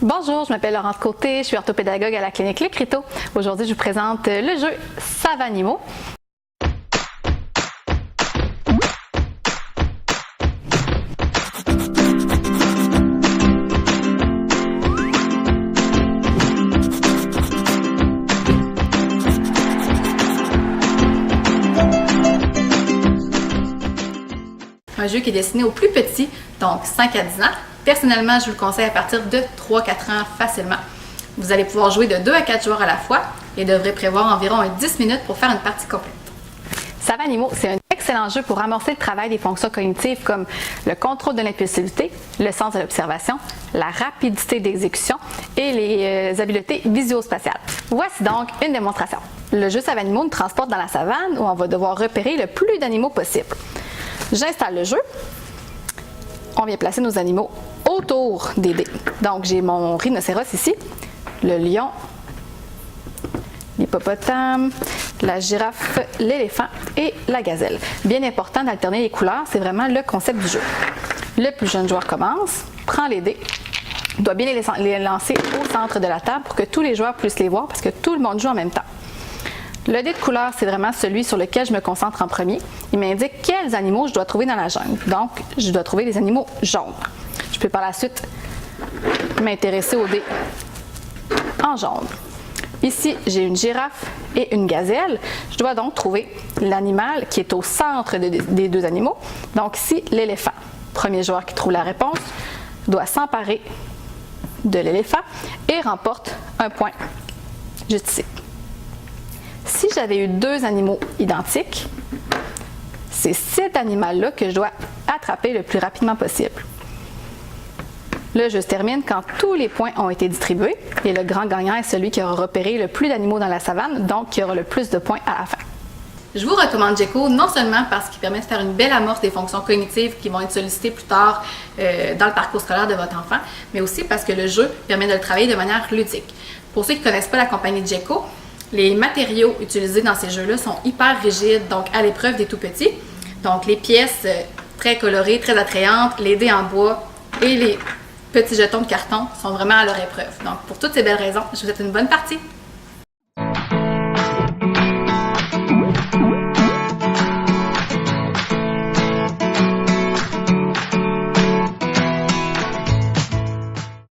Bonjour, je m'appelle Laurence Côté, je suis orthopédagogue à la clinique L'Écriteau. Aujourd'hui, je vous présente le jeu Savanimo. Un jeu qui est destiné aux plus petits, donc 5 à 10 ans. Personnellement, je vous le conseille à partir de 3-4 ans facilement. Vous allez pouvoir jouer de 2 à 4 joueurs à la fois et devrez prévoir environ 10 minutes pour faire une partie complète. Savanimo, c'est un excellent jeu pour amorcer le travail des fonctions cognitives comme le contrôle de l'impulsivité, le sens de l'observation, la rapidité d'exécution et les habiletés visuospatiales. Voici donc une démonstration. Le jeu Savanimo nous transporte dans la savane où on va devoir repérer le plus d'animaux possible. J'installe le jeu. On vient placer nos animaux autour des dés. Donc, j'ai mon rhinocéros ici, le lion, l'hippopotame, la girafe, l'éléphant et la gazelle. Bien important d'alterner les couleurs, c'est vraiment le concept du jeu. Le plus jeune joueur commence, prend les dés, doit bien les lancer au centre de la table pour que tous les joueurs puissent les voir parce que tout le monde joue en même temps. Le dé de couleur, c'est vraiment celui sur lequel je me concentre en premier. Il m'indique quels animaux je dois trouver dans la jungle. Donc, je dois trouver les animaux jaunes. Je peux par la suite m'intéresser au dé en jaune. Ici, j'ai une girafe et une gazelle. Je dois donc trouver l'animal qui est au centre des deux animaux. Donc ici, l'éléphant. Premier joueur qui trouve la réponse doit s'emparer de l'éléphant et remporte un point juste ici. Si j'avais eu deux animaux identiques, c'est cet animal-là que je dois attraper le plus rapidement possible. Le jeu se termine quand tous les points ont été distribués et le grand gagnant est celui qui aura repéré le plus d'animaux dans la savane, donc qui aura le plus de points à la fin. Je vous recommande Djeko non seulement parce qu'il permet de faire une belle amorce des fonctions cognitives qui vont être sollicitées plus tard dans le parcours scolaire de votre enfant, mais aussi parce que le jeu permet de le travailler de manière ludique. Pour ceux qui ne connaissent pas la compagnie Djeko, les matériaux utilisés dans ces jeux-là sont hyper rigides, donc à l'épreuve des tout-petits. Donc les pièces très colorées, très attrayantes, les dés en bois et les petits jetons de carton sont vraiment à leur épreuve. Donc pour toutes ces belles raisons, je vous souhaite une bonne partie!